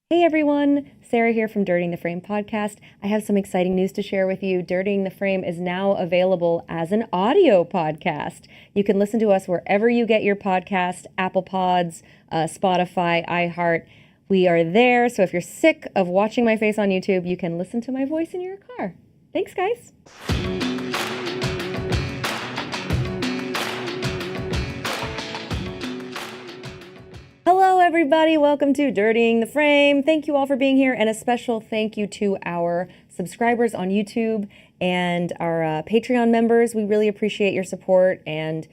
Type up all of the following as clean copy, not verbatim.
Hey everyone, Sarah here from Dirtying the Frame podcast. I have some exciting news to share with you. Dirtying the Frame is now available as an audio podcast. You can listen to us wherever you get your podcast, Apple Pods, Spotify, iHeart. We are there, so if you're sick of watching my face on YouTube, you can listen to my voice in your car. Thanks, guys. Hello, everybody. Welcome to Dirtying the Frame. Thank you all for being here, and a special thank you to our subscribers on YouTube and our Patreon members. We really appreciate your support, and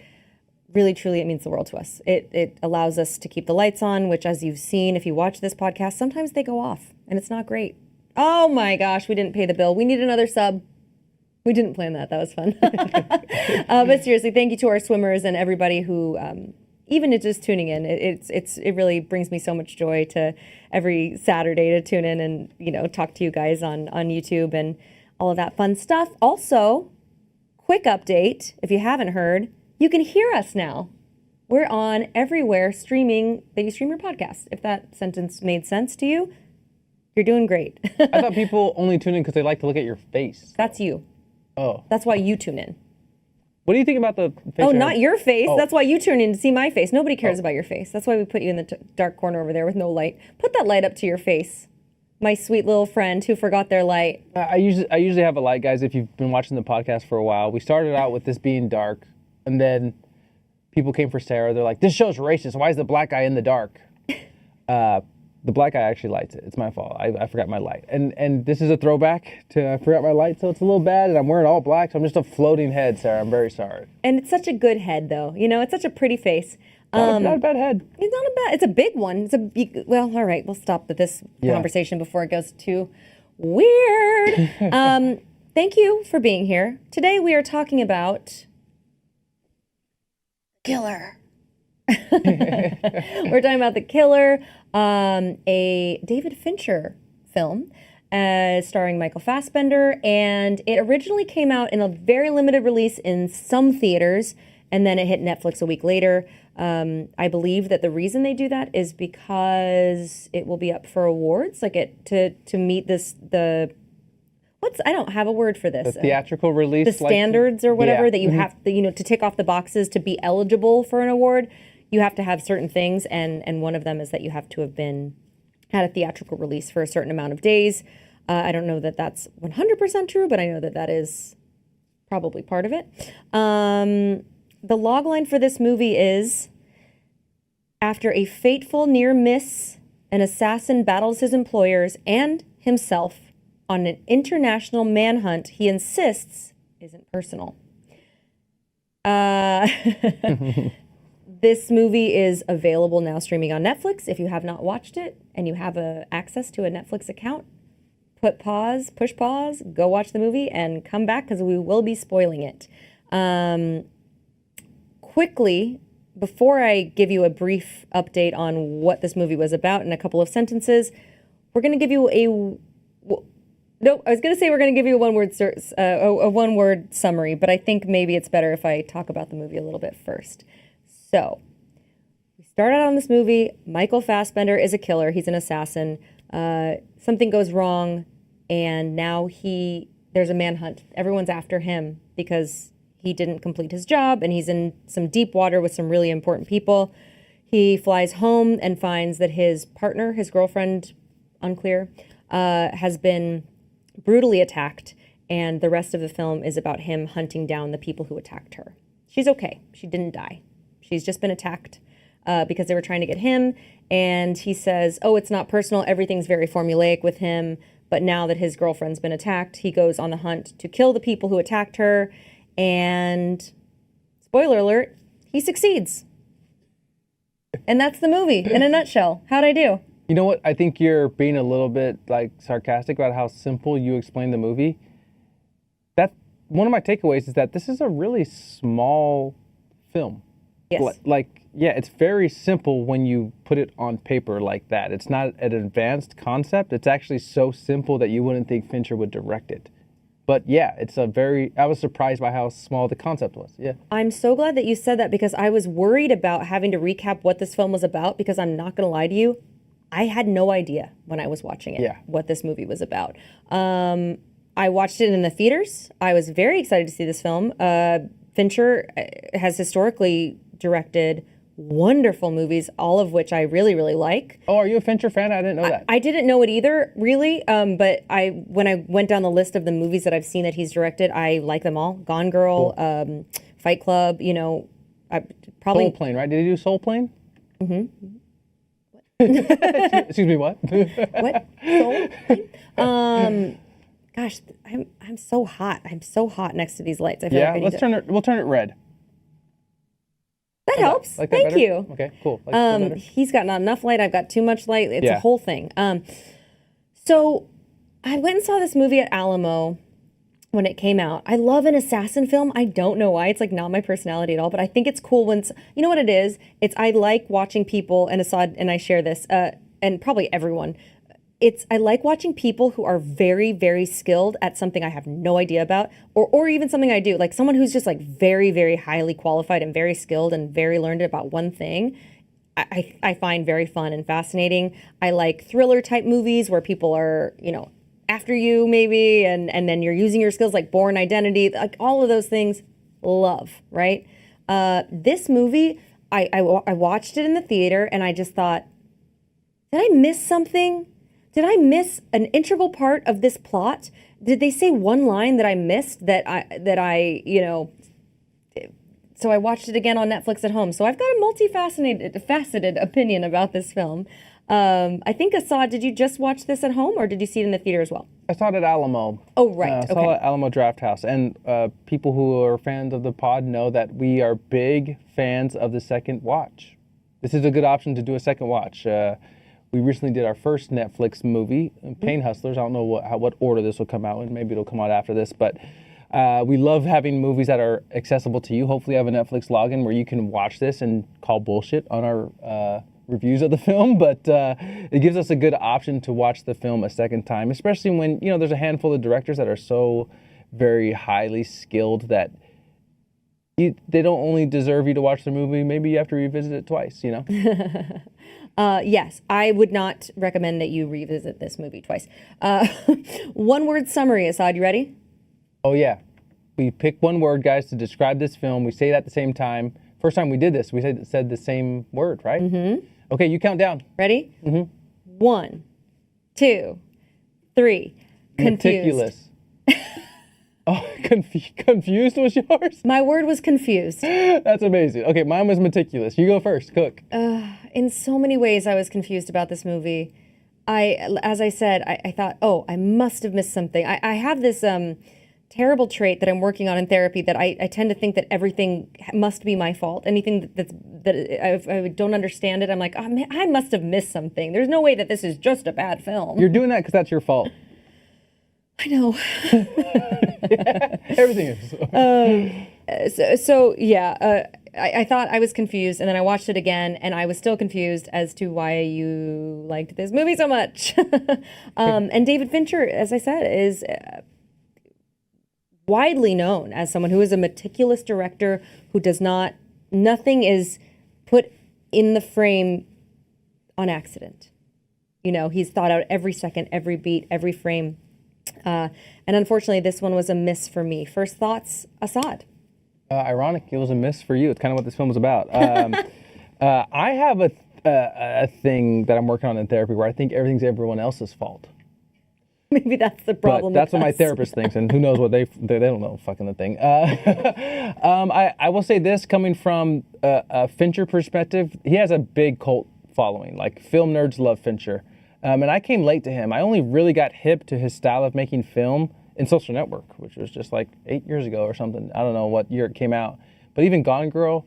really, truly, it means the world to us. It allows us to keep the lights on, which, as you've seen, if you watch this podcast, sometimes they go off, and it's not great. Oh my gosh, we didn't pay the bill. We need another sub. We didn't plan that. That was fun. But seriously, thank you to our swimmers and everybody who... even just tuning in, it really brings me so much joy to every Saturday to tune in and talk to you guys on YouTube and all of that fun stuff. Also, quick update, if you haven't heard, you can hear us now. We're on everywhere streaming that you stream your podcast. If that sentence made sense to you, you're doing great. I thought people only tune in because they like to look at your face. That's you. Oh. That's why you tune in. What do you think about the face? Oh, not your face. Oh. That's why you turn in to see my face. Nobody cares about your face. That's why we put you in the dark corner over there with no light. Put that light up to your face. My sweet little friend who forgot their light. I usually have a light, guys, if you've been watching the podcast for a while. We started out with this being dark, and then people came for Sarah. They're like, this show's racist. Why is the black guy in the dark? The black guy actually lights it. It's my fault. I forgot my light. And this is a throwback to I forgot my light, so it's a little bad, and I'm wearing all black, so I'm just a floating head, Sarah. I'm very sorry. And it's such a good head, though. It's such a pretty face. Not a bad head. It's not a bad. It's a big one. Well, all right. We'll stop with this conversation before it goes too weird. Thank you for being here. Today we are talking about Killer. We're talking about The Killer, a David Fincher film starring Michael Fassbender, and it originally came out in a very limited release in some theaters, and then it hit Netflix a week later. I believe that the reason they do that is because it will be up for awards, to meet I don't have a word for this. The theatrical release, the standards or whatever that you have to, to tick off the boxes to be eligible for an award. You have to have certain things, and one of them is that you have to have had a theatrical release for a certain amount of days. I don't know that that's 100% true, but I know that is probably part of it. The logline for this movie is, after a fateful near miss, an assassin battles his employers and himself on an international manhunt he insists isn't personal. This movie is available now streaming on Netflix. If you have not watched it and you have access to a Netflix account, push pause, go watch the movie and come back because we will be spoiling it. Quickly, before I give you a brief update on what this movie was about in a couple of sentences, we're going to give you we're going to give you a one-word summary, but I think maybe it's better if I talk about the movie a little bit first. So, we start out on this movie. Michael Fassbender is a killer. He's an assassin. Something goes wrong, and now there's a manhunt. Everyone's after him because he didn't complete his job, and he's in some deep water with some really important people. He flies home and finds that his partner, his girlfriend, unclear, has been brutally attacked, and the rest of the film is about him hunting down the people who attacked her. She's okay. She didn't die. She's just been attacked because they were trying to get him, and he says, it's not personal. Everything's very formulaic with him, but now that his girlfriend's been attacked, he goes on the hunt to kill the people who attacked her, and spoiler alert, he succeeds. And that's the movie in a nutshell. How'd I do? You know what? I think you're being a little bit sarcastic about how simple you explain the movie. That one of my takeaways is that this is a really small film. Yes. It's very simple when you put it on paper like that. It's not an advanced concept. It's actually so simple that you wouldn't think Fincher would direct it. But yeah, I was surprised by how small the concept was. Yeah. I'm so glad that you said that because I was worried about having to recap what this film was about because I'm not going to lie to you. I had no idea when I was watching it what this movie was about. I watched it in the theaters. I was very excited to see this film. Fincher has historically directed wonderful movies, all of which I really, really like. Oh, are you a Fincher fan? I didn't know that. I didn't know it either, really. But when I went down the list of the movies that I've seen that he's directed, I like them all. Gone Girl, cool. Fight Club, probably... Soul Plane, right? Did he do Soul Plane? Mm-hmm. Excuse me, what? What? Soul Plane? Gosh, I'm so hot. I'm so hot next to these lights. I feel like we'll turn it red. That helps. Like that Thank better? you. Okay, cool. He's got not enough light. I've got too much light. It's a whole thing. So I went and saw this movie at Alamo when it came out. I love an assassin film. I don't know why. It's like not my personality at all, but I think it's cool when, you know what it is? I like watching people, and Assad and I share this, and probably everyone, I like watching people who are very, very skilled at something I have no idea about, or even something I do. Like someone who's just like very, very highly qualified and very skilled and very learned about one thing. I find very fun and fascinating. I like thriller type movies where people are, after you maybe, and then you're using your skills, like Bourne Identity, like all of those things. Love, right? This movie, I watched it in the theater and I just thought, did I miss something? Did I miss an integral part of this plot? Did they say one line that I missed so I watched it again on Netflix at home. So I've got a faceted opinion about this film. I think, Assad, did you just watch this at home or did you see it in the theater as well? I saw it at Alamo. Oh, right. I saw it at Alamo Drafthouse. And people who are fans of the pod know that we are big fans of the second watch. This is a good option to do a second watch. We recently did our first Netflix movie, Pain Hustlers. I don't know what order this will come out in. Maybe it'll come out after this. But we love having movies that are accessible to you. Hopefully you have a Netflix login where you can watch this and call bullshit on our reviews of the film. But it gives us a good option to watch the film a second time, especially when, there's a handful of directors that are so very highly skilled that they don't only deserve you to watch the movie. Maybe you have to revisit it twice, Yes, I would not recommend that you revisit this movie twice. One word summary, Assad, you ready? Oh, yeah. We pick one word, guys, to describe this film. We say it at the same time. First time we did this, we said the same word, right? Mm-hmm. Okay, you count down. Ready? Mm-hmm. 1, 2, 3. Confused. Meticulous. Oh, confused was yours? My word was confused. That's amazing. Okay, mine was meticulous. You go first. Cook. In so many ways, I was confused about this movie. As I said, I thought, I must have missed something. I have this terrible trait that I'm working on in therapy that I tend to think that everything must be my fault. Anything that I don't understand it, I'm like, oh, man, I must have missed something. There's no way that this is just a bad film. You're doing that because that's your fault. I know. Everything is. I thought I was confused, and then I watched it again, and I was still confused as to why you liked this movie so much. And David Fincher, as I said, is widely known as someone who is a meticulous director who nothing is put in the frame on accident. He's thought out every second, every beat, every frame. And unfortunately, this one was a miss for me. First thoughts, Assad? Ironic, it was a miss for you. It's kind of what this film was about. I have a thing that I'm working on in therapy where I think everything's everyone else's fault. Maybe that's the problem. But that's what my therapist thinks, and who knows what they don't know fucking the thing. I will say this, coming from a Fincher perspective, he has a big cult following. Like, film nerds love Fincher. And I came late to him. I only really got hip to his style of making film in Social Network, which was just like 8 years ago or something. I don't know what year it came out. But even Gone Girl,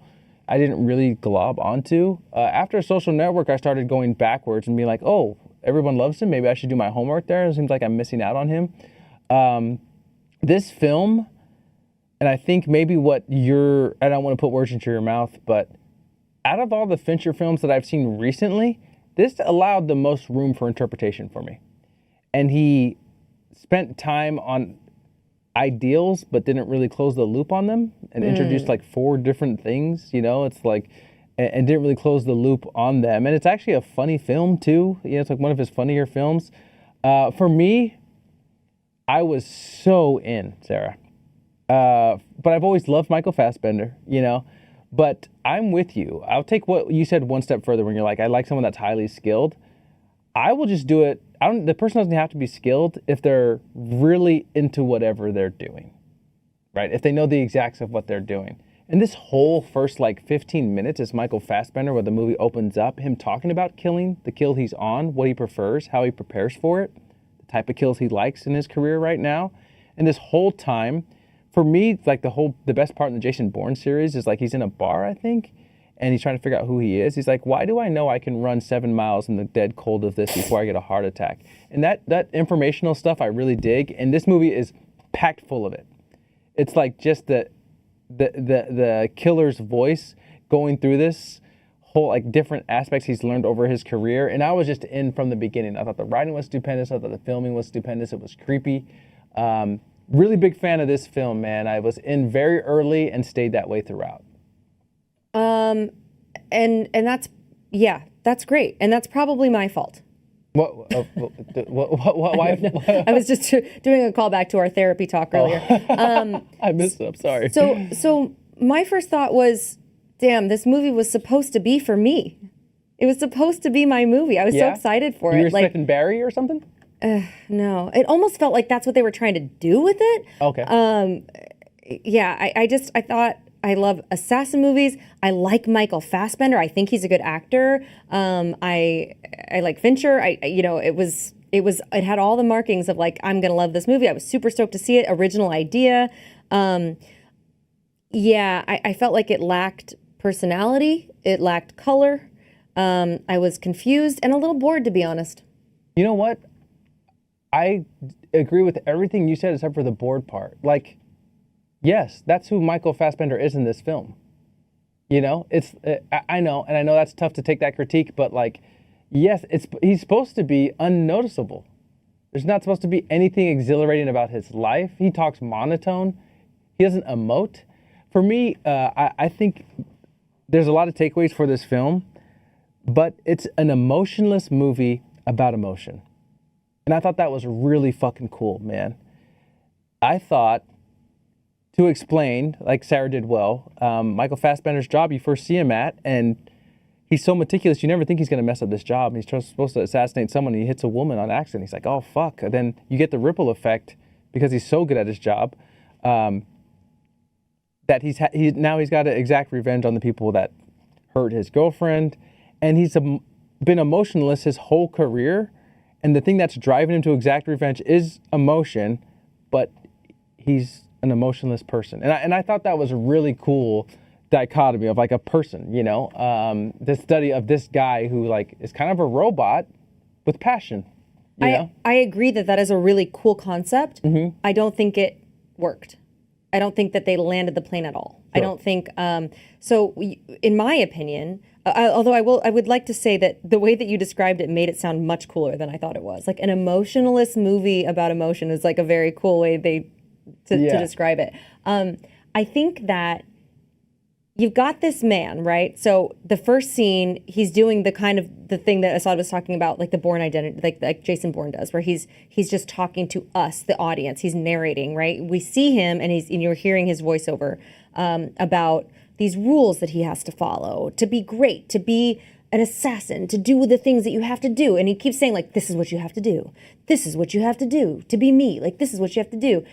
I didn't really glob onto. After Social Network, I started going backwards and being like, oh, everyone loves him. Maybe I should do my homework there. It seems like I'm missing out on him. This film, and I think maybe I don't want to put words into your mouth, but out of all the Fincher films that I've seen recently, this allowed the most room for interpretation for me. And he spent time on ideals, but didn't really close the loop on them and introduced like 4 different things. It's like and didn't really close the loop on them. And it's actually a funny film too. It's like one of his funnier films. For me, I was so in, Sarah. But I've always loved Michael Fassbender, But I'm with you. I'll take what you said one step further when you're like, I like someone that's highly skilled. I will just do it. The person doesn't have to be skilled if they're really into whatever they're doing, right? If they know the exacts of what they're doing. And this whole first 15 minutes is Michael Fassbender, where the movie opens up, him talking about killing, the kill he's on, what he prefers, how he prepares for it, the type of kills he likes in his career right now. And this whole time, for me, the best part in the Jason Bourne series is he's in a bar, I think, and he's trying to figure out who he is. He's like, why do I know I can run 7 miles in the dead cold of this before I get a heart attack? And that informational stuff I really dig, and this movie is packed full of it. It's just the killer's voice going through this whole different aspects he's learned over his career, and I was just in from the beginning. I thought the writing was stupendous. I thought the filming was stupendous. It was creepy. Really big fan of this film, man. I was in very early and stayed that way throughout. And that's great, and that's probably my fault. What? Why? I was just doing a callback to our therapy talk earlier. I missed it. I'm sorry. So my first thought was, damn, this movie was supposed to be for me. It was supposed to be my movie. I was so excited for it. You were expecting Barry or something? No, it almost felt like that's what they were trying to do with it. Okay. I thought I love assassin movies. I like Michael Fassbender. I think he's a good actor. I like Fincher. It had all the markings of I'm gonna love this movie. I was super stoked to see it. Original idea. I felt like it lacked personality. It lacked color. I was confused and a little bored, to be honest. You know what? I agree with everything you said except for the bored part. Yes, that's who Michael Fassbender is in this film. I know, and I know that's tough to take that critique, but yes, he's supposed to be unnoticeable. There's not supposed to be anything exhilarating about his life. He talks monotone. He doesn't emote. For me, I think there's a lot of takeaways for this film, but it's an emotionless movie about emotion. And I thought that was really fucking cool, man. I thought, to explain, like Sarah did well, Michael Fassbender's job, you first see him at, and he's so meticulous, you never think he's going to mess up this job. He's supposed to assassinate someone, and he hits a woman on accident. He's like, oh, fuck. And then you get the ripple effect, because he's so good at his job, that he's got to exact revenge on the people that hurt his girlfriend. And he's been emotionless his whole career. And the thing that's driving him to exact revenge is emotion, but he's an emotionless person. And I thought that was a really cool dichotomy of a person, the study of this guy who is kind of a robot with passion. I agree that is a really cool concept. Mm-hmm. I don't think it worked. I don't think that they landed the plane at all. Sure. I don't think, in my opinion, although I would like to say that the way that you described it made it sound much cooler than I thought it was. An emotionless movie about emotion is a very cool way to describe it. I think that you've got this man, right? So the first scene, he's doing the thing that Asad was talking about, the Bourne identity, like Jason Bourne does, where he's just talking to us, the audience. He's narrating, right? We see him, and you're hearing his voiceover about these rules that he has to follow to be great, to be an assassin, to do the things that you have to do. And he keeps saying, this is what you have to do. This is what you have to do to be me. This is what you have to do.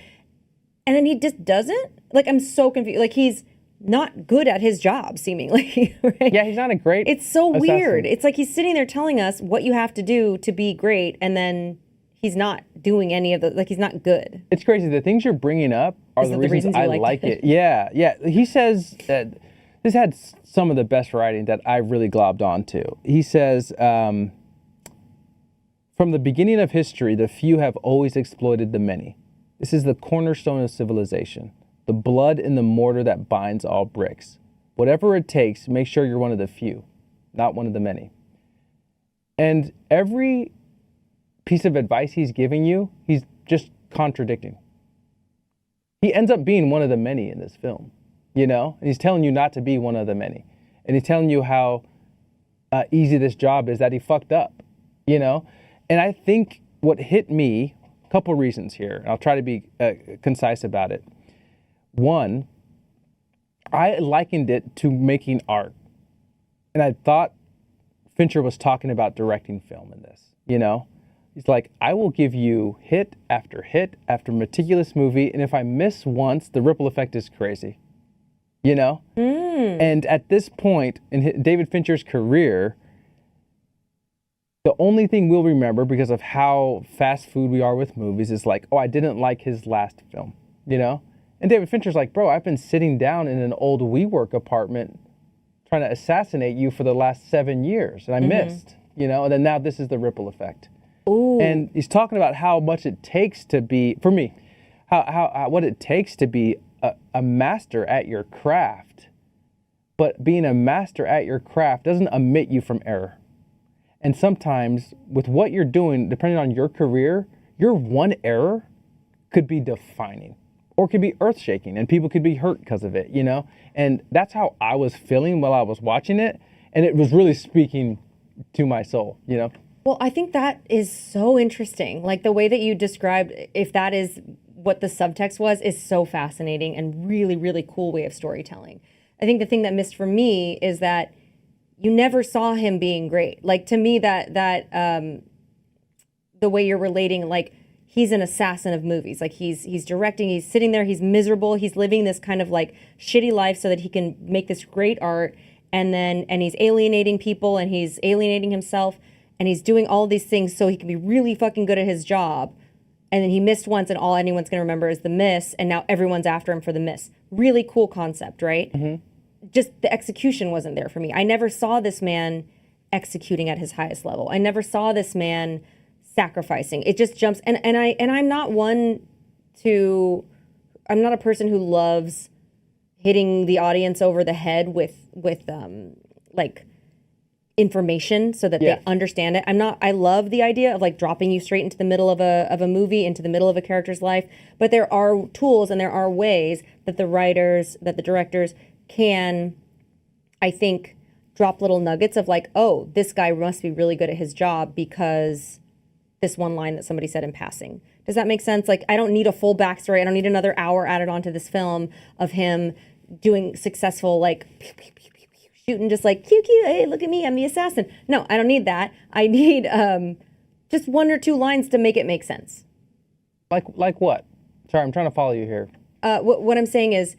And then he just doesn't. I'm so confused. He's not good at his job, seemingly. Right? Yeah, he's not a great It's so assassin. Weird. It's he's sitting there telling us what you have to do to be great, and then he's not doing any of the, he's not good. It's crazy. The things you're bringing up are the reasons I like it. Yeah. He says that this had some of the best writing that I really globbed onto. He says, from the beginning of history, the few have always exploited the many. This is the cornerstone of civilization, the blood in the mortar that binds all bricks. Whatever it takes, make sure you're one of the few, not one of the many. And every piece of advice he's giving you, he's just contradicting. He ends up being one of the many in this film, and he's telling you not to be one of the many. and he's telling you how easy this job is that he fucked up, you know? And I think what hit me, a couple reasons here, and I'll try to be concise about it. One, I likened it to making art. And I thought Fincher was talking about directing film in this, you know? He's like, I will give you hit after meticulous movie, and if I miss once, the ripple effect is crazy, you know? And at this point in David Fincher's career, the only thing we'll remember because of how fast food we are with movies is like, oh, I didn't like his last film, you know? And David Fincher's like, bro, I've been sitting down in an old WeWork apartment trying to assassinate you for the last 7 years, and I missed, you know? And then now this is the ripple effect. Ooh. And he's talking about how much it takes to be, for me, how what it takes to be a master at your craft. But being a master at your craft doesn't omit you from error. And sometimes with what you're doing, depending on your career, your one error could be defining or could be earth-shaking, and people could be hurt because of it, you know? And that's how I was feeling while I was watching it, and it was really speaking to my soul, you know? Well, I think that is so interesting. Like the way that you described, if that is what the subtext was, is so fascinating and really, really cool way of storytelling. I think the thing that missed for me is that you never saw him being great. Like to me, that the way you're relating, like he's an assassin of movies. Like he's directing, he's sitting there, he's miserable, he's living this kind of like shitty life so that he can make this great art, and he's alienating people and he's alienating himself. And he's doing all these things so he can be really fucking good at his job. And then he missed once, and all anyone's going to remember is the miss. And now everyone's after him for the miss. Really cool concept, right? Just the execution wasn't there for me. I never saw this man executing at his highest level. I never saw this man sacrificing. It just jumps. And I'm not I'm not a person who loves hitting the audience over the head with like information so that they understand it. I love the idea of like dropping you straight into the middle of a movie, into the middle of a character's life. But there are tools and there are ways that the directors can, I think, drop little nuggets of like, oh, this guy must be really good at his job because this one line that somebody said in passing. Does that make sense? Like, I don't need a full backstory. I don't need another hour added onto this film of him doing successful, like, shooting just like, cute, hey, look at me, I'm the assassin. No, I don't need that. I need just one or two lines to make it make sense. Like what? Sorry, I'm trying to follow you here. What I'm saying is,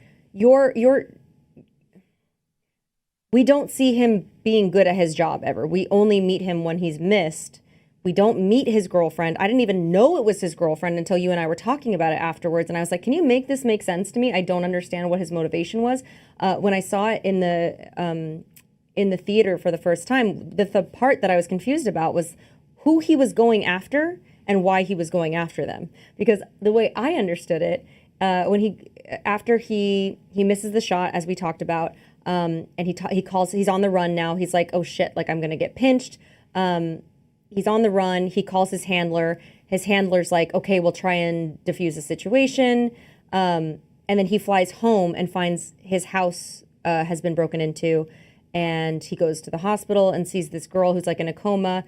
we don't see him being good at his job ever. We only meet him when he's missed. We don't meet his girlfriend. I didn't even know it was his girlfriend until you and I were talking about it afterwards. And I was like, can you make this make sense to me? I don't understand what his motivation was. When I saw it in the theater for the first time, the part that I was confused about was who he was going after and why he was going after them. Because the way I understood it, after he misses the shot, as we talked about, and he's on the run now. He's like, oh shit, like I'm gonna get pinched. He's on the run. He calls his handler. His handler's like, okay, we'll try and defuse the situation. And then he flies home and finds his house has been broken into. And he goes to the hospital and sees this girl who's like in a coma.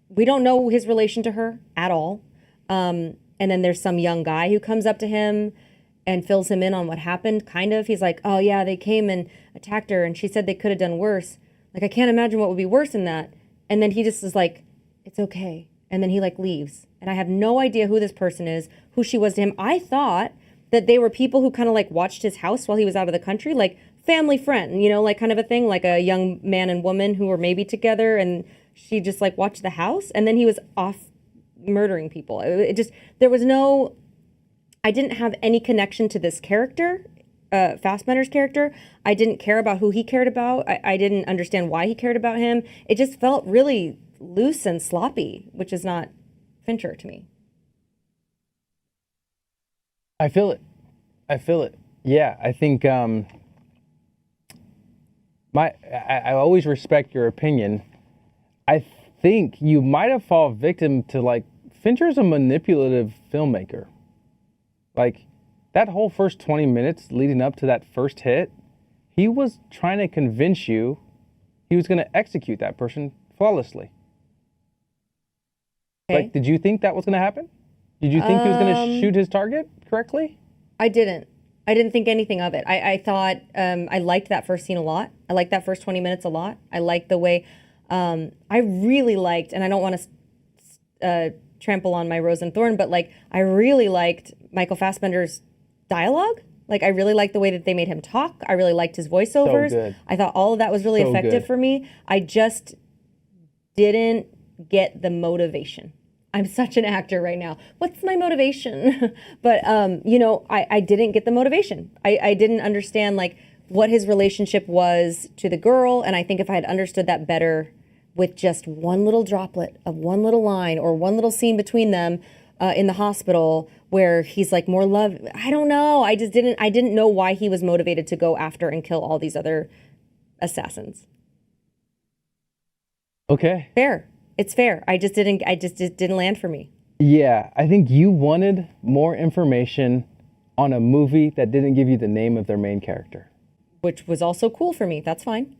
We don't know his relation to her at all. And then there's some young guy who comes up to him and fills him in on what happened, kind of. He's like, oh yeah, they came and attacked her and she said they could have done worse. Like, I can't imagine what would be worse than that. And then he just is like, it's okay. And then he like leaves. And I have no idea who this person is, who she was to him. I thought that they were people who kind of like watched his house while he was out of the country, like family friend, you know, like kind of a thing, like a young man and woman who were maybe together and she just like watched the house. And then he was off murdering people. I didn't have any connection to this character, Fassbender's character. I didn't care about who he cared about. I didn't understand why he cared about him. It just felt really loose and sloppy, which is not Fincher to me. I feel it. Yeah, I think I always respect your opinion. I think you might have fallen victim to like Fincher's a manipulative filmmaker. Like that whole first 20 minutes leading up to that first hit, he was trying to convince you he was going to execute that person flawlessly. Okay. Like, did you think that was going to happen? Did you think he was going to shoot his target correctly? I didn't think anything of it. I thought I liked that first scene a lot. I liked that first 20 minutes a lot. I liked the way I really liked, and I don't want to trample on my rose and thorn, but like I really liked Michael Fassbender's dialogue. Like I really liked the way that they made him talk. I really liked his voiceovers. So good. I thought all of that was really effective for me. I just didn't get the motivation. I'm such an actor right now. What's my motivation? But, I didn't get the motivation. I didn't understand like what his relationship was to the girl. And I think if I had understood that better with just one little droplet of one little line or one little scene between them in the hospital where he's like more love. I don't know. I didn't know why he was motivated to go after and kill all these other assassins. Okay. Fair. It's fair. It didn't land for me. Yeah, I think you wanted more information on a movie that didn't give you the name of their main character. Which was also cool for me. That's fine.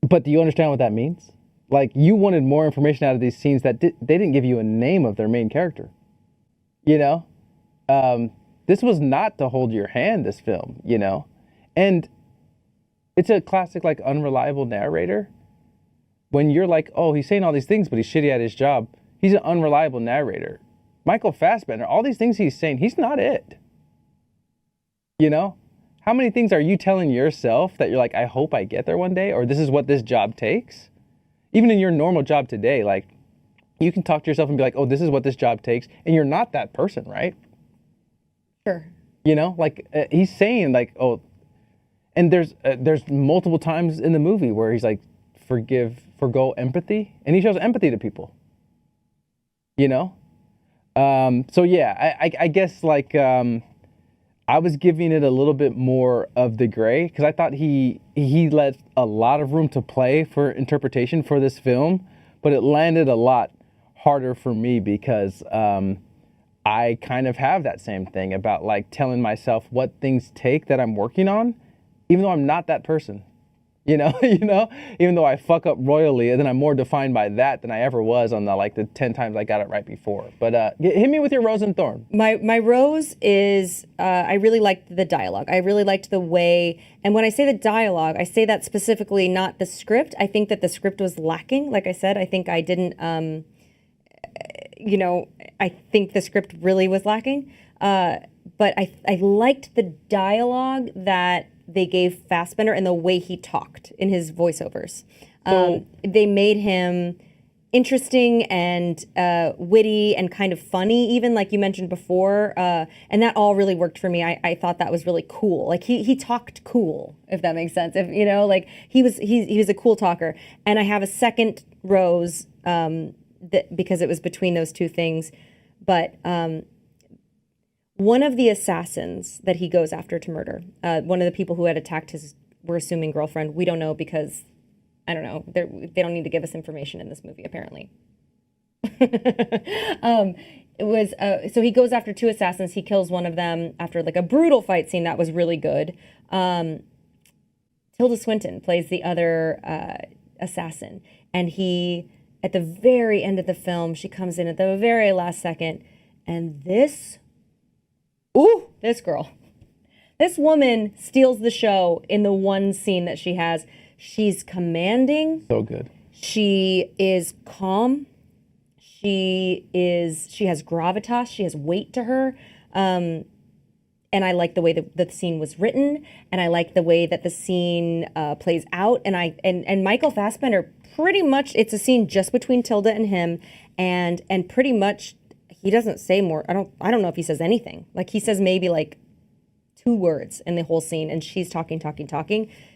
But do you understand what that means? Like, you wanted more information out of these scenes that they didn't give you a name of their main character. You know? This was not to hold your hand, this film, you know? And it's a classic, like, unreliable narrator. When you're like, oh, he's saying all these things, but he's shitty at his job. He's an unreliable narrator. Michael Fassbender, all these things he's saying, he's not it. You know? How many things are you telling yourself that you're like, I hope I get there one day, or this is what this job takes? Even in your normal job today, like, you can talk to yourself and be like, oh, this is what this job takes, and you're not that person, right? Sure. You know? Like, he's saying, like, oh, and there's multiple times in the movie where he's like, forgo empathy, and he shows empathy to people, you know? So yeah, I guess like I was giving it a little bit more of the gray because I thought he left a lot of room to play for interpretation for this film, but it landed a lot harder for me because I kind of have that same thing about like telling myself what things take that I'm working on, even though I'm not that person. You know, even though I fuck up royally, and then I'm more defined by that than I ever was on the 10 times I got it right before. But hit me with your rose and thorn. My rose is I really liked the dialogue. I really liked the way, and when I say the dialogue, I say that specifically, not the script. I think that the script was lacking. Like I said, I think I didn't, I think the script really was lacking. But I liked the dialogue that they gave Fassbender and the way he talked in his voiceovers. They made him interesting and witty and kind of funny, even like you mentioned before. And that all really worked for me. I thought that was really cool. Like he talked cool, if that makes sense. If like he was a cool talker. And I have a second rose because it was between those two things. But one of the assassins that he goes after to murder, one of the people who had attacked we're assuming girlfriend, we don't know because, I don't know, they don't need to give us information in this movie, apparently. So he goes after two assassins. He kills one of them after like a brutal fight scene that was really good. Tilda Swinton plays the other assassin. And at the very end of the film, she comes in at the very last second, and this girl. This woman steals the show in the one scene that she has. She's commanding. So good. She is calm. She has gravitas. She has weight to her. And I like the way that the scene was written, and I like the way that the scene plays out. And Michael Fassbender, pretty much, it's a scene just between Tilda and him, and pretty much he doesn't say more. I don't know if he says anything. Like he says maybe like 2 words in the whole scene, and she's talking,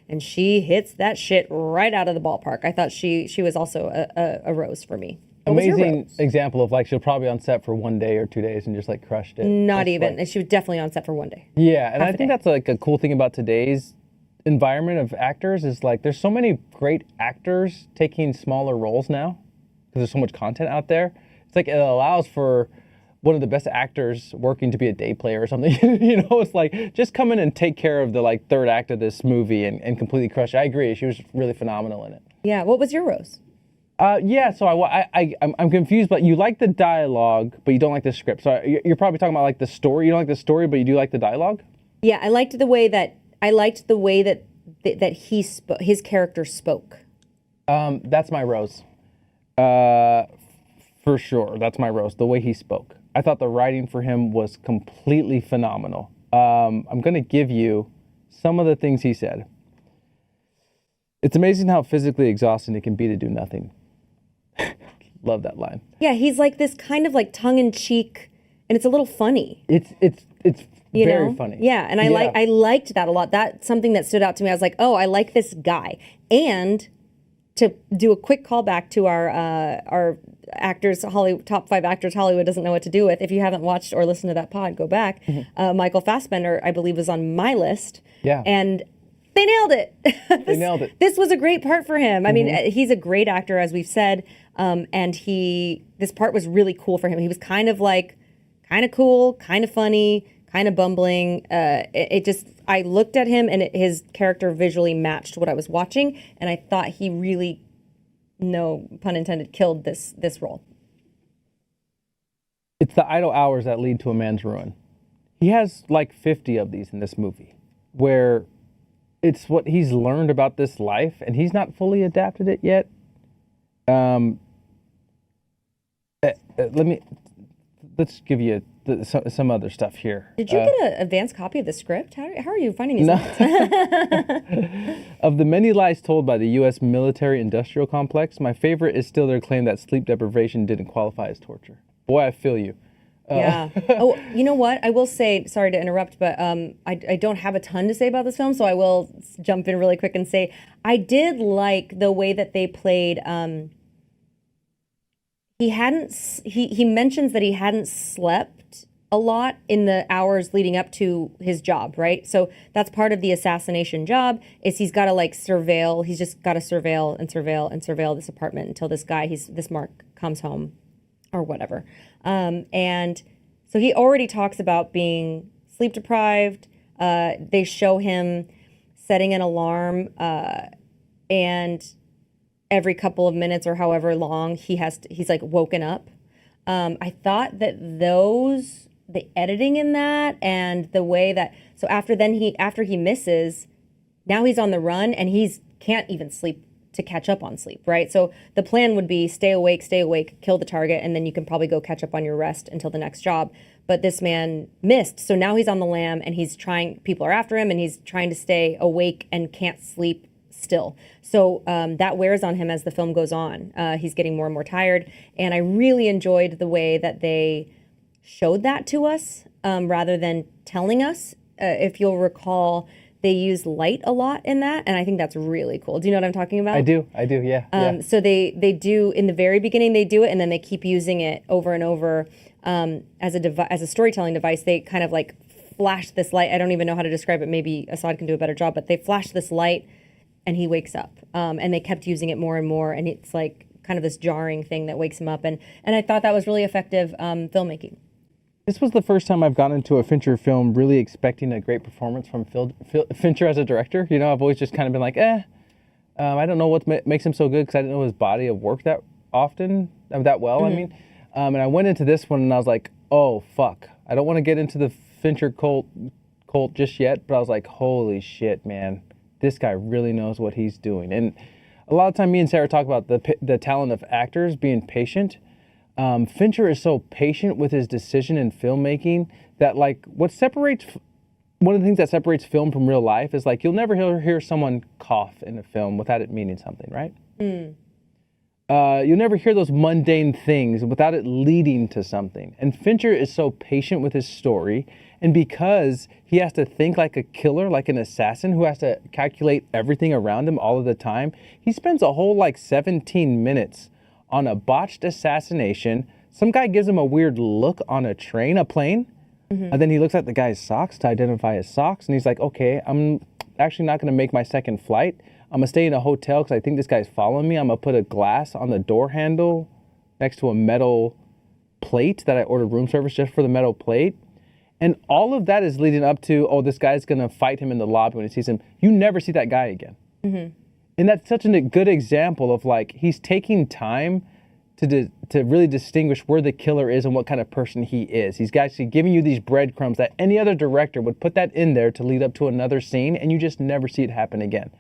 and she hits that shit right out of the ballpark. I thought she was also a rose for me. Amazing example of like she'll probably on set for 1 day or 2 days and just like crushed it. Not even. Like, she was definitely on set for 1 day. Yeah, and I think that's like a cool thing about today's environment of actors is like there's so many great actors taking smaller roles now because there's so much content out there. It's like it allows for one of the best actors working to be a day player or something. You know, it's like, just come in and take care of the like third act of this movie and completely crush it. I agree. She was really phenomenal in it. Yeah. What was your rose? Yeah, so I'm confused, but you like the dialogue, but you don't like the script. So you're probably talking about like the story. You don't like the story, but you do like the dialogue? Yeah, I liked the way that that he spoke, his character spoke. That's my rose. For sure, that's my rose. The way he spoke. I thought the writing for him was completely phenomenal. I'm going to give you some of the things he said. It's amazing how physically exhausting it can be to do nothing. Love that line. Yeah, he's like this kind of like tongue-in-cheek, and it's a little funny. It's very funny. Yeah, and I liked that a lot. That's something that stood out to me. I was like, oh, I like this guy. And to do a quick callback to our actors, top 5 actors Hollywood doesn't know what to do with. If you haven't watched or listened to that pod, go back. Michael Fassbender, I believe, was on my list. Yeah. And they nailed it. They nailed it. This was a great part for him. I mean, he's a great actor, as we've said. And this part was really cool for him. He was kind of cool, kind of funny, kind of bumbling. I looked at him and his character visually matched what I was watching. And I thought he really, no pun intended, killed this role. It's the idle hours that lead to a man's ruin. He has like 50 of these in this movie where it's what he's learned about this life, and he's not fully adapted it yet. Let's give you some other stuff here. Did you get an advanced copy of the script? How are you finding these notes? Of the many lies told by the U.S. military-industrial complex, my favorite is still their claim that sleep deprivation didn't qualify as torture. Boy, I feel you. Yeah. Oh, you know what? I will say, sorry to interrupt, but I don't have a ton to say about this film, so I will jump in really quick and say I did like the way that they played. He mentions that he hadn't slept a lot in the hours leading up to his job, right? So that's part of the assassination job is he's got to like surveil. He's just got to surveil and surveil and surveil this apartment until this Mark comes home or whatever. And so he already talks about being sleep deprived. They show him setting an alarm and every couple of minutes or however long he's like woken up. I thought that the editing in that and the way that, so after he misses, now he's on the run and can't even sleep to catch up on sleep, right? So the plan would be stay awake, kill the target, and then you can probably go catch up on your rest until the next job. But this man missed. So now he's on the lam and people are after him and he's trying to stay awake and can't sleep still. So that wears on him as the film goes on. He's getting more and more tired. And I really enjoyed the way that they showed that to us rather than telling us. If you'll recall, they use light a lot in that, and I think that's really cool. Do you know what I'm talking about? I do, yeah. So they do, in the very beginning, they do it, and then they keep using it over and over as a storytelling device. They kind of like flash this light. I don't even know how to describe it. Maybe Assad can do a better job, but they flash this light, and he wakes up. And they kept using it more and more, and it's like kind of this jarring thing that wakes him up. And I thought that was really effective filmmaking. This was the first time I've gone into a Fincher film really expecting a great performance from Fincher as a director. You know, I've always just kind of been like, I don't know what makes him so good because I didn't know his body of work that well. I mean, and I went into this one and I was like, oh, fuck. I don't want to get into the Fincher cult just yet, but I was like, holy shit, man. This guy really knows what he's doing. And a lot of time me and Sarah talk about the talent of actors being patient. Fincher is so patient with his decision in filmmaking that like one of the things that separates film from real life is like you'll never hear someone cough in a film without it meaning something, right? You'll never hear those mundane things without it leading to something. And Fincher is so patient with his story, and because he has to think like a killer, like an assassin who has to calculate everything around him all of the time, he spends a whole like 17 minutes on a botched assassination. Some guy gives him a weird look on a plane, and then he looks at the guy's socks to identify his socks, and he's like, okay, I'm actually not going to make my second flight. I'm going to stay in a hotel because I think this guy's following me. I'm going to put a glass on the door handle next to a metal plate that I ordered room service just for the metal plate. And all of that is leading up to, oh, this guy's going to fight him in the lobby when he sees him. You never see that guy again. Mm-hmm. And that's such a good example of like, he's taking time to really distinguish where the killer is and what kind of person he is. He's actually giving you these breadcrumbs that any other director would put that in there to lead up to another scene, and you just never see it happen again.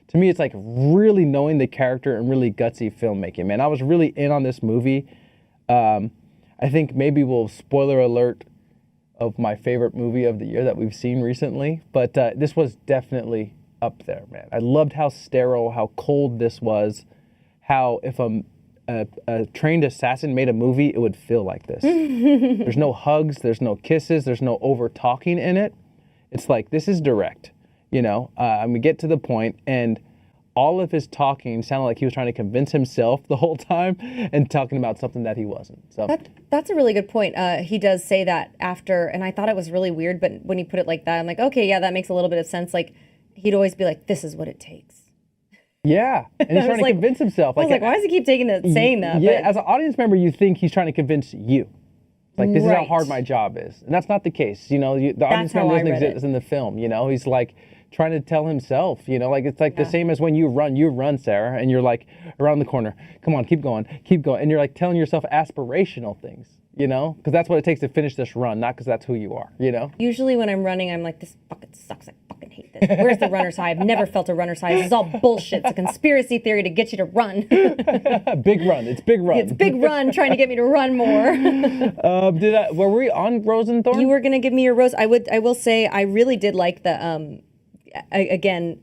To me, it's like really knowing the character and really gutsy filmmaking, man. I was really in on this movie. I think maybe we'll spoiler alert of my favorite movie of the year that we've seen recently, but this was definitely up there, man. I loved how sterile, how cold this was, how if a trained assassin made a movie, it would feel like this. There's no hugs, there's no kisses, there's no over talking in it. It's like, this is direct, you know? And we get to the point, and all of his talking sounded like he was trying to convince himself the whole time and talking about something that he wasn't. So that's a really good point. He does say that after, and I thought it was really weird, but when he put it like that, I'm like, okay, yeah, that makes a little bit of sense. Like, he'd always be like, this is what it takes. Yeah, and he's trying to convince himself. I was like, why does he keep saying that? Yeah, as an audience member, you think he's trying to convince you. Like, this is how hard my job is. And that's not the case. You know, the audience member doesn't exist in the film. You know, he's like trying to tell himself, you know, like it's like the same as when you run, Sarah, and you're like around the corner. Come on, keep going. And you're like telling yourself aspirational things, you know, because that's what it takes to finish this run, not because that's who you are, you know? Usually when I'm running, I'm like, this fucking sucks. I fucking hate this. Where's the runner's high? I've never felt a runner's high. This is all bullshit. It's a conspiracy theory to get you to run. Big run. It's big run. It's big run trying to get me to run more. Were we on Rose and Thorn? You were going to give me your rose. I will say I really did like the, again,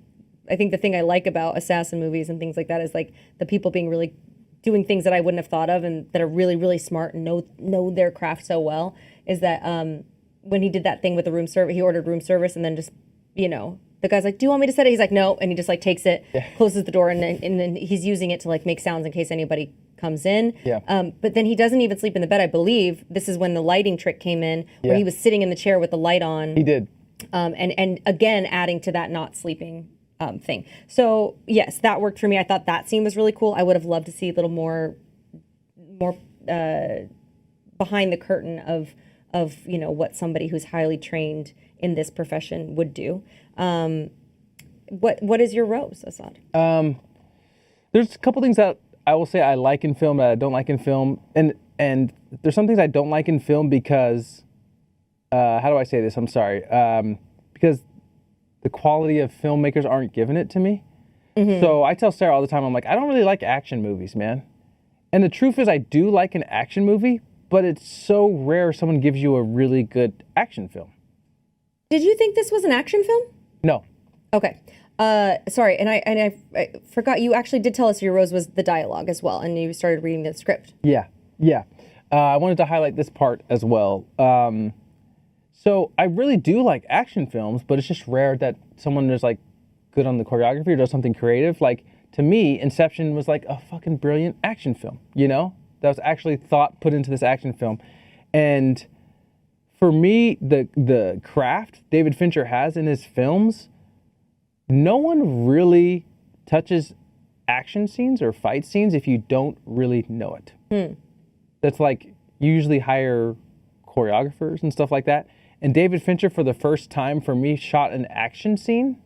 I think the thing I like about assassin movies and things like that is like the people being really doing things that I wouldn't have thought of and that are really, really smart and know their craft so well, is that when he did that thing with the room service, he ordered room service and then just, you know, the guy's like, do you want me to set it? He's like, no. And he just like takes it, closes the door, and then he's using it to like make sounds in case anybody comes in. Yeah. But then he doesn't even sleep in the bed, I believe. This is when the lighting trick came in, where he was sitting in the chair with the light on. He did. And again, adding to that not sleeping thing. So yes, that worked for me. I thought that scene was really cool. I would have loved to see a little more behind the curtain of you know what somebody who's highly trained in this profession would do. What is your rose, Assad? There's a couple things that I will say I like in film that I don't like in film, and there's some things I don't like in film because how do I say this? I'm sorry. Because the quality of filmmakers aren't giving it to me. Mm-hmm. So I tell Sarah all the time, I'm like, I don't really like action movies, man. And the truth is I do like an action movie, but it's so rare someone gives you a really good action film. Did you think this was an action film? No. Okay. Sorry, and I forgot you actually did tell us your rose was the dialogue as well, and you started reading the script. Yeah. I wanted to highlight this part as well. So I really do like action films, but it's just rare that someone is like good on the choreography or does something creative. Like to me, Inception was like a fucking brilliant action film, you know? That was actually thought put into this action film. And for me, the craft David Fincher has in his films, no one really touches action scenes or fight scenes if you don't really know it. That's like you usually hire choreographers and stuff like that. And David Fincher, for the first time for me, shot an action scene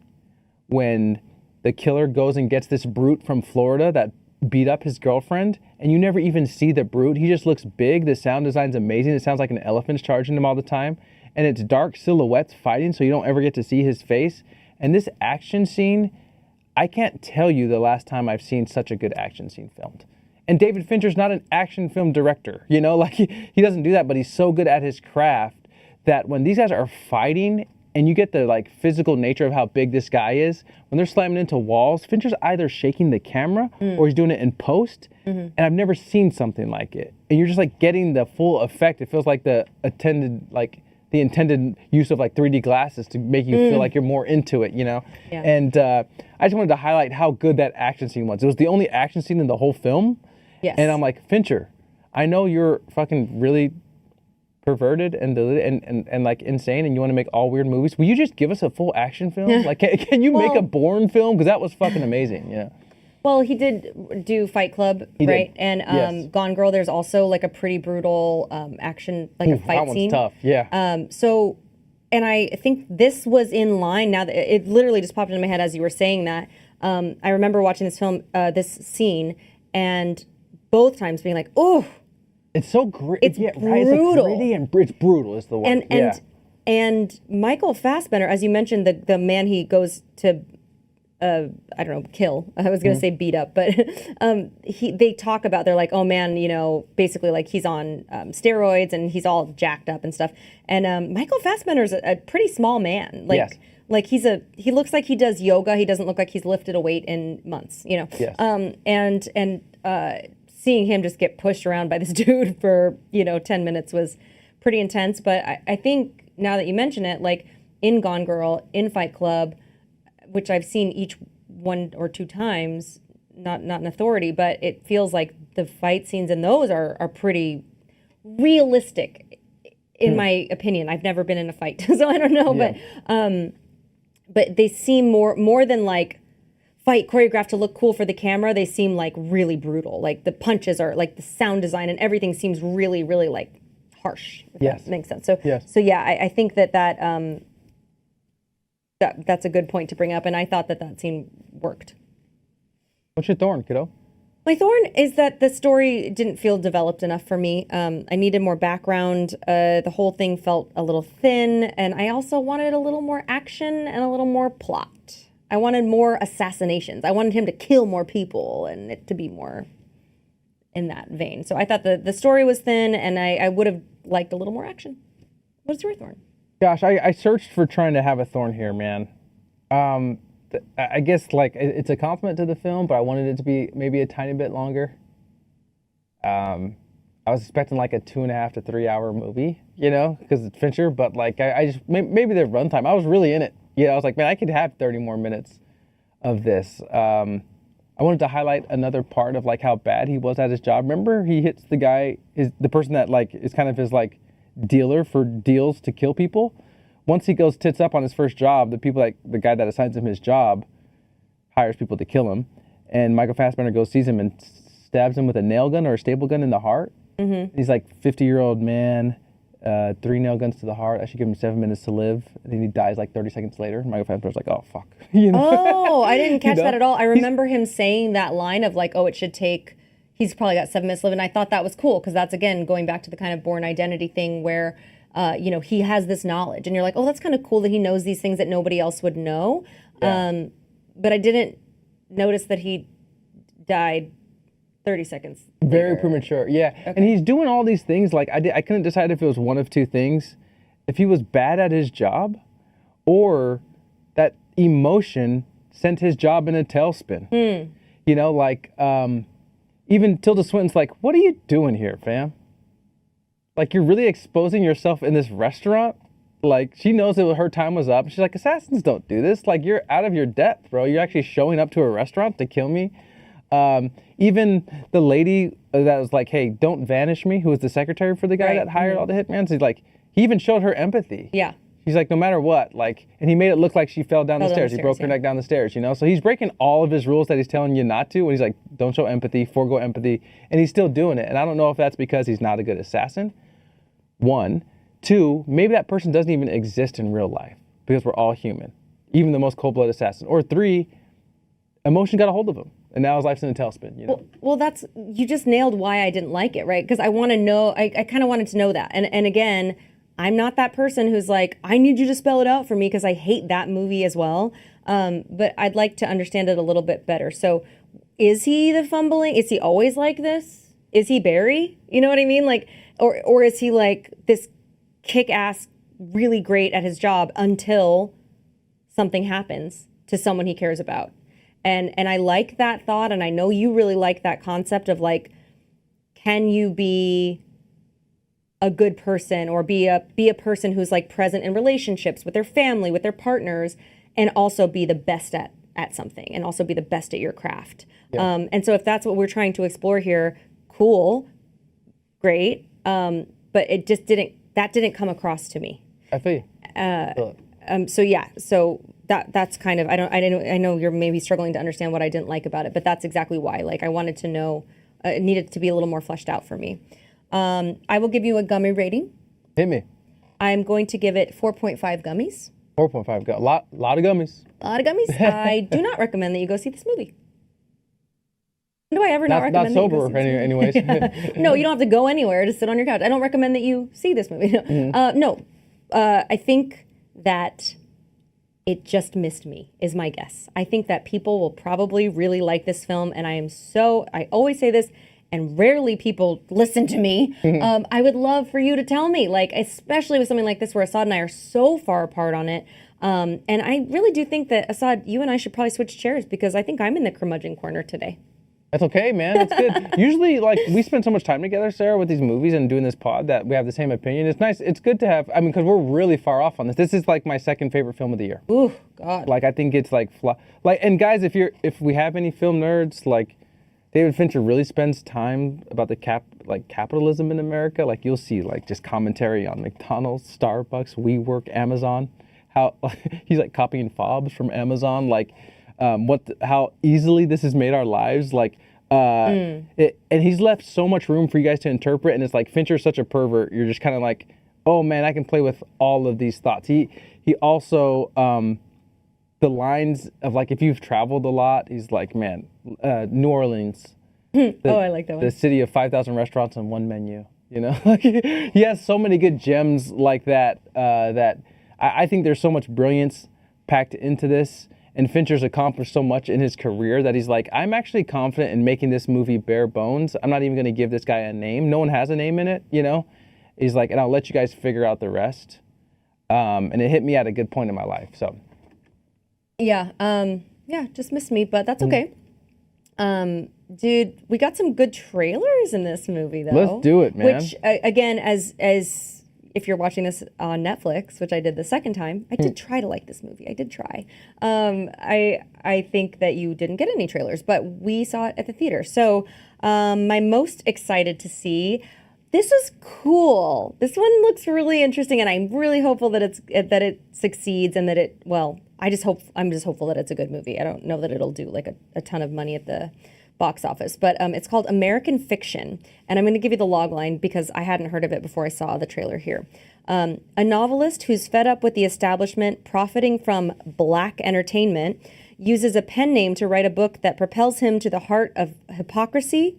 when the killer goes and gets this brute from Florida that beat up his girlfriend, and you never even see the brute. He just looks big. The sound design's amazing. It sounds like an elephant's charging him all the time. And it's dark silhouettes fighting, so you don't ever get to see his face. And this action scene, I can't tell you the last time I've seen such a good action scene filmed. And David Fincher's not an action film director, you know, like he doesn't do that, but he's so good at his craft that when these guys are fighting and you get the like physical nature of how big this guy is, when they're slamming into walls, Fincher's either shaking the camera or he's doing it in post. And I've never seen something like it. And you're just like getting the full effect. It feels like the intended use of like 3D glasses to make you feel like you're more into it, you know? Yeah. And I just wanted to highlight how good that action scene was. It was the only action scene in the whole film. Yes. And I'm like, Fincher, I know you're fucking really perverted and deluded and like insane and you want to make all weird movies. Will you just give us a full action film? Like, can you make a Bourne film? Because that was fucking amazing, yeah. Well, he did do Fight Club, right? And Yes. Gone Girl, there's also like a pretty brutal action, like a fight that scene. one's tough. Yeah. So, and I think this was in line. Now that it literally just popped into my head as you were saying that. I remember watching this film, this scene, and both times being like, "Oh, it's so gritty. it's Right? brutal." It's like gritty and it's brutal is the word. And Michael Fassbender, as you mentioned, the man he goes to. I don't know, kill. I was gonna say beat up, but they talk about, they're like, oh man, you know, basically like he's on steroids and he's all jacked up and stuff. And Michael Fassbender's a pretty small man. Like, Yes. like he looks like he does yoga. He doesn't look like he's lifted a weight in months, you know. Yes. And seeing him just get pushed around by this dude for 10 minutes was pretty intense. But I think now that you mention it, like in Gone Girl, in Fight Club, which I've seen each one or two times, not an authority, but it feels like the fight scenes in those are pretty realistic, in my opinion. I've never been in a fight, so I don't know, but they seem more than like fight choreographed to look cool for the camera. They seem like really brutal. Like the punches are like the sound design and everything seems really, really like harsh. If that makes sense. So I think that. That's a good point to bring up, and I thought that scene worked. What's your thorn, kiddo? My thorn is that the story didn't feel developed enough for me. I needed more background. The whole thing felt a little thin, and I also wanted a little more action and a little more plot. I wanted more assassinations. I wanted him to kill more people and it to be more in that vein. So I thought the story was thin, and I would have liked a little more action. What's your thorn? Gosh, I searched for trying to have a thorn here, man. I guess like it's a compliment to the film, but I wanted it to be maybe a tiny bit longer. I was expecting like a 2.5 to 3 hour movie, because it's Fincher. But like I just maybe the runtime. I was really in it. I was like, man, I could have 30 more minutes of this. I wanted to highlight another part of like how bad he was at his job. Remember, he hits the guy, the person that like is kind of his like dealer for deals to kill people. Once he goes tits up on his first job, the guy that assigns him his job hires people to kill him, and Michael Fassbender sees him and stabs him with a nail gun or a staple gun in the heart. Mm-hmm. He's like 50-year-old man, 3 nail guns to the heart. I should give him 7 minutes to live, and then he dies like 30 seconds later. Michael Fassbender's like, oh fuck. Oh, I didn't catch that at all. I remember him saying that line of like, oh, it should take. He's probably got 7 minutes to live, and I thought that was cool because that's again going back to the kind of Bourne Identity thing where, he has this knowledge, and you're like, oh, that's kind of cool that he knows these things that nobody else would know. Yeah. But I didn't notice that he died 30 seconds later. Very premature, yeah. Okay. And he's doing all these things. Like I couldn't decide if it was one of two things: if he was bad at his job, or that emotion sent his job in a tailspin. Even Tilda Swinton's like, what are you doing here, fam? Like, you're really exposing yourself in this restaurant? Like, she knows that her time was up. She's like, assassins don't do this. Like, you're out of your depth, bro. You're actually showing up to a restaurant to kill me. Even the lady that was like, hey, don't vanish me, who was the secretary for the guy that hired all the hitmans. He's like, he even showed her empathy. Yeah. She's like, no matter what, like, and he made it look like she fell down the stairs. He broke her neck down the stairs, So he's breaking all of his rules that he's telling you not to. And he's like, don't show empathy, forego empathy. And he's still doing it. And I don't know if that's because he's not a good assassin. 1. 2, maybe that person doesn't even exist in real life because we're all human, even the most cold-blooded assassin. Or 3, emotion got a hold of him. And now his life's in a tailspin, Well, you just nailed why I didn't like it, right? Because I want to know, I kind of wanted to know that. And again, I'm not that person who's like, I need you to spell it out for me because I hate that movie as well. But I'd like to understand it a little bit better. So is he the fumbling? Is he always like this? Is he Barry? You know what I mean? Like, or is he like this kick-ass, really great at his job until something happens to someone he cares about? And I like that thought, and I know you really like that concept of like, can you be a good person or be a person who's like present in relationships with their family, with their partners, and also be the best at something and also be the best at your craft. Yeah. And so if that's what we're trying to explore here, cool, great. But it just didn't come across to me. I feel you. So that's kind of I know you're maybe struggling to understand what I didn't like about it, but that's exactly why. Like I wanted to know, it needed to be a little more fleshed out for me. I will give you a gummy rating. Hit me. I'm going to give it 4.5 gummies. 4.5. A lot of gummies. A lot of gummies. I do not recommend that you go see this movie. Do I ever not recommend not that you go sober see this movie? anyways. No, you don't have to go anywhere. Just sit on your couch. I don't recommend that you see this movie. No. I think that it just missed me, is my guess. I think that people will probably really like this film, and I always say this, and rarely people listen to me. I would love for you to tell me, like, especially with something like this where Assad and I are so far apart on it. And I really do think that, Assad, you and I should probably switch chairs, because I think I'm in the curmudgeon corner today. That's okay, man. That's good. Usually, like, we spend so much time together, Sarah, with these movies and doing this pod that we have the same opinion. It's nice. It's good to have, I mean, because we're really far off on this. This is like my second favorite film of the year. Ooh, God. Like, I think it's like, and guys, if we have any film nerds, like, David Fincher really spends time about the capitalism in America. Like, you'll see, like, just commentary on McDonald's, Starbucks, WeWork, Amazon. How he's like copying fobs from Amazon. Like, how easily this has made our lives. Like, and he's left so much room for you guys to interpret. And it's like, Fincher's such a pervert. You're just kind of like, oh man, I can play with all of these thoughts. He also, the lines of, like, if you've traveled a lot, he's like, man, New Orleans. I like that one. The city of 5,000 restaurants and one menu. You know, like, he has so many good gems like that. That I think there's so much brilliance packed into this. And Fincher's accomplished so much in his career that he's like, I'm actually confident in making this movie bare bones. I'm not even going to give this guy a name. No one has a name in it, you know? He's like, and I'll let you guys figure out the rest. And it hit me at a good point in my life, so. Yeah, just missed me, but that's okay. Dude, we got some good trailers in this movie, though. Let's do it, man. Which, again, as if you're watching this on Netflix, which I did the second time, I did try to like this movie. I did try. I think that you didn't get any trailers, but we saw it at the theater. So my most excited to see, this is cool. This one looks really interesting, and I'm really hopeful that it succeeds, and that I'm just hopeful that it's a good movie. I don't know that it'll do like a ton of money at the box office, but it's called American Fiction, and I'm going to give you the log line because I hadn't heard of it before I saw the trailer here. A novelist who's fed up with the establishment profiting from black entertainment uses a pen name to write a book that propels him to the heart of hypocrisy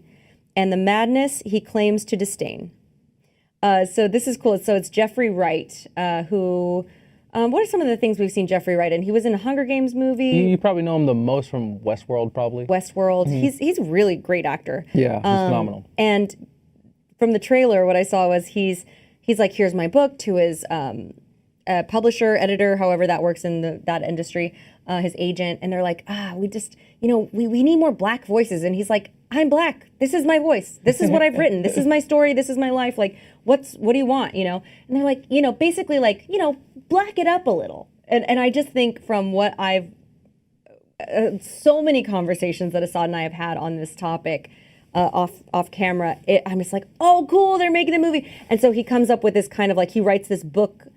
and the madness he claims to disdain. So this is cool. So it's Jeffrey Wright, who... what are some of the things we've seen Jeffrey Wright in? He was in a Hunger Games movie. You probably know him the most from Westworld, probably. Westworld. He's a really great actor. Yeah, he's phenomenal. And from the trailer, what I saw was he's like, here's my book to his publisher, editor, however that works in that industry, his agent, and they're like, we just, we need more black voices. And he's like, I'm black. This is my voice. This is what I've written. This is my story. This is my life. Like, what do you want? And they're like, basically like, black it up a little. And I just think from what I've, so many conversations that Assad and I have had on this topic, off camera, I'm just like, oh, cool, they're making a movie. And so he comes up with this kind of like, he writes this book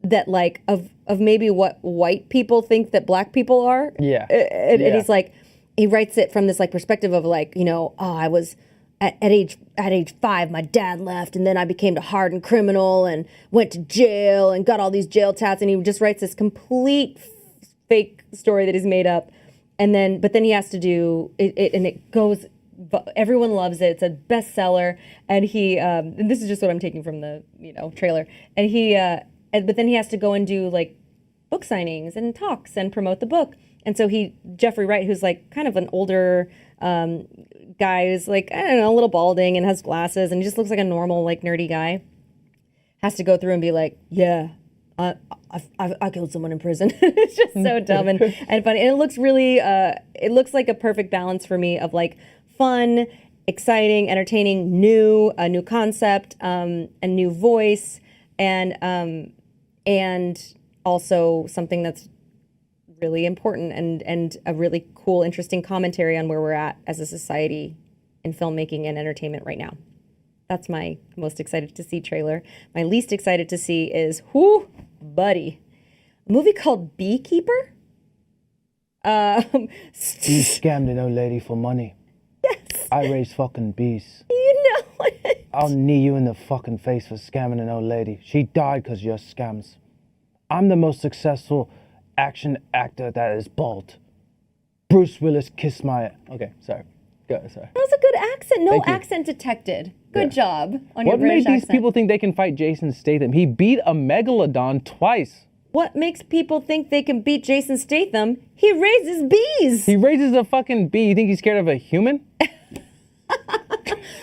that like, of maybe what white people think that black people are. Yeah. And he's like, he writes it from this like perspective of like, I was at age 5, my dad left, and then I became a hardened criminal and went to jail and got all these jail tats, and he just writes this complete fake story that he's made up, but then he has to do it, and it goes. Everyone loves it. It's a bestseller, and and this is just what I'm taking from the trailer, and but then he has to go and do like book signings and talks and promote the book. And so Jeffrey Wright, who's like kind of an older guy, who's like, I don't know, a little balding and has glasses and he just looks like a normal, like nerdy guy, has to go through and be like, yeah, I killed someone in prison. It's just so dumb and funny. And it looks really, it looks like a perfect balance for me of like fun, exciting, entertaining, a new concept, a new voice, and also something that's really important and a really cool, interesting commentary on where we're at as a society in filmmaking and entertainment right now. That's my most excited to see trailer. My least excited to see is, whoo, buddy. A movie called Beekeeper? You scammed an old lady for money. Yes. I raise fucking bees. You know it. I'll knee you in the fucking face for scamming an old lady. She died because of your scams. I'm the most successful action actor that is bald. Bruce Willis kissed my... Okay, sorry. Go, sorry. That was a good accent. No Thank you. accent detected. Good job on What your British made these accent. people think they can fight Jason Statham? He beat a megalodon twice. What makes people think they can beat Jason Statham? He raises bees. He raises a fucking bee. You think he's scared of a human?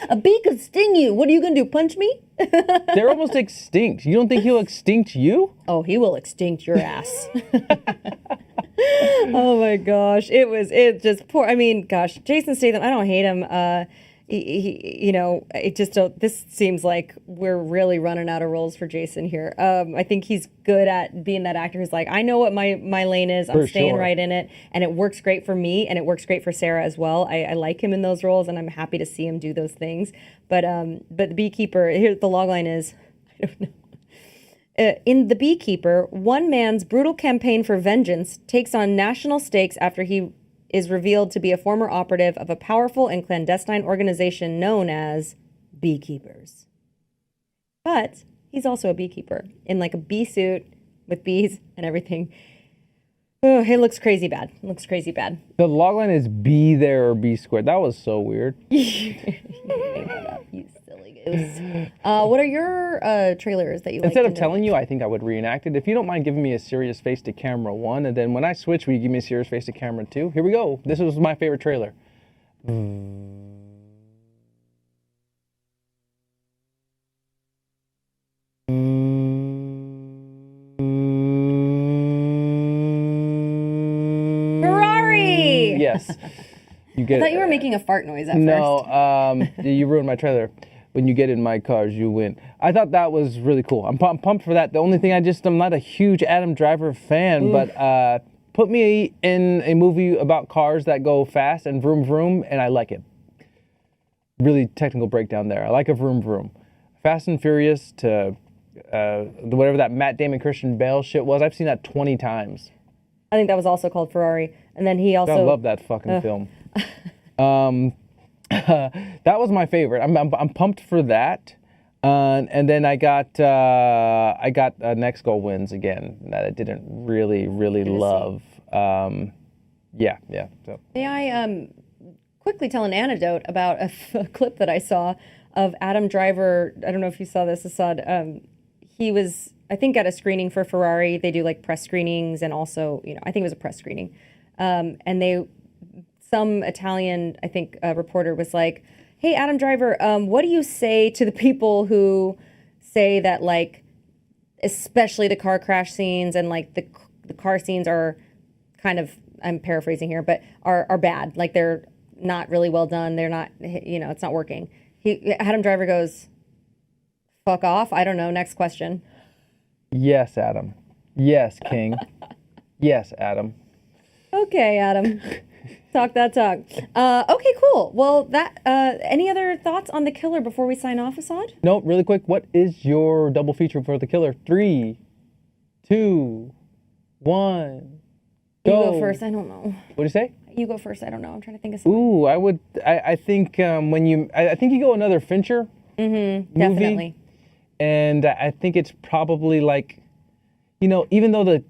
A bee could sting you. What are you going to do, punch me? They're almost extinct. You don't think he'll extinct you? Oh, he will extinct your ass. Oh my gosh. It just poor. I mean, gosh, Jason Statham, I don't hate him. This seems like we're really running out of roles for Jason here. I think he's good at being that actor who's like, I know what my lane is. I'm staying right in it. And it works great for me. And it works great for Sarah as well. I like him in those roles and I'm happy to see him do those things. But The Beekeeper, here the logline is, I don't know. In The Beekeeper, one man's brutal campaign for vengeance takes on national stakes after he is revealed to be a former operative of a powerful and clandestine organization known as Beekeepers. But he's also a beekeeper in like a bee suit with bees and everything. Oh, it looks crazy bad. It looks crazy bad. The logline is be there or be squared. That was so weird. You made that up, you silly goose. What are your trailers that you Instead like of telling you, I think I would reenact it. If you don't mind giving me a serious face to camera 1, and then when I switch, will you give me a serious face to camera 2? Here we go. This was my favorite trailer. Ferrari! Yes. You get I thought you were making a fart noise at first. No, you ruined my trailer. When you get in my cars, you win. I thought that was really cool. I'm pumped for that. The only thing I'm not a huge Adam Driver fan, but put me in a movie about cars that go fast and vroom vroom, and I like it. Really technical breakdown there. I like a vroom vroom. Fast and Furious to whatever that Matt Damon Christian Bale shit was. I've seen that 20 times. I think that was also called Ferrari. And then he also... I love that fucking film. That was my favorite. I'm pumped for that. And then I got Next Goal Wins again that I didn't really love. Yeah. So. May I quickly tell an anecdote about a clip that I saw of Adam Driver? I don't know if you saw this, Assad. He was, I think, at a screening for Ferrari. They do like press screenings and also, I think it was a press screening. And some Italian, I think, reporter was like, hey, Adam Driver, what do you say to the people who say that, like, especially the car crash scenes and, like, the car scenes are kind of, I'm paraphrasing here, but are bad. Like, they're not really well done. They're not, it's not working. Adam Driver goes, fuck off. I don't know. Next question. Yes, Adam. Yes, King. Yes, Adam. Okay, Adam. Talk that talk. Okay, cool. Well, any other thoughts on The Killer before we sign off, Assad? No, really quick. What is your double feature for The Killer? 3, 2, 1, go. You go first. I don't know. What do you say? You go first. I don't know. I'm trying to think of something. Ooh, I think I think you go another Fincher movie. Definitely. And I think it's probably like, even though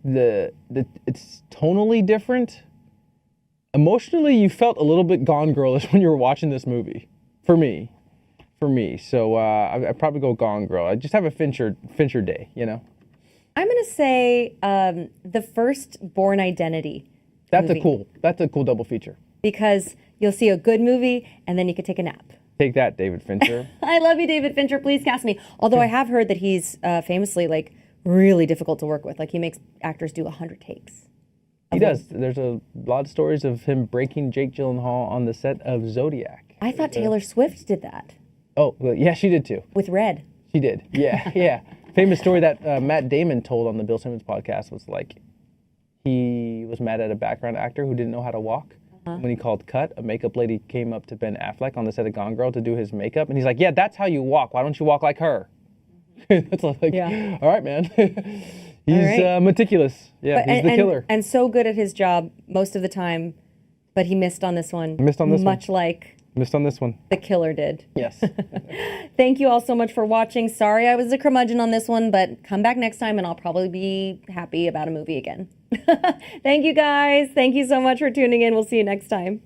it's tonally different, emotionally you felt a little bit Gone Girl-ish when you were watching this movie. For me. So I'd probably go Gone Girl. I just have a Fincher day, I'm gonna say the first Born Identity. That's movie. a cool double feature. Because you'll see a good movie and then you could take a nap. Take that, David Fincher. I love you, David Fincher. Please cast me. Although I have heard that he's famously like really difficult to work with. Like he makes actors do 100 takes. He does. There's a lot of stories of him breaking Jake Gyllenhaal on the set of Zodiac. I thought Taylor Swift did that. Oh, well, yeah, she did too. With Red. She did. Yeah, yeah. Famous story that Matt Damon told on the Bill Simmons podcast was like, he was mad at a background actor who didn't know how to walk. When he called cut, a makeup lady came up to Ben Affleck on the set of Gone Girl to do his makeup, and he's like, "Yeah, that's how you walk. Why don't you walk like her?" That's like, yeah. All right, man. He's right. meticulous. Yeah, he's the killer. And so good at his job most of the time, but he missed on this one. Missed on this much one. like Missed on this one. the killer did. Yes. Thank you all so much for watching. Sorry I was a curmudgeon on this one, but come back next time and I'll probably be happy about a movie again. Thank you guys. Thank you so much for tuning in. We'll see you next time.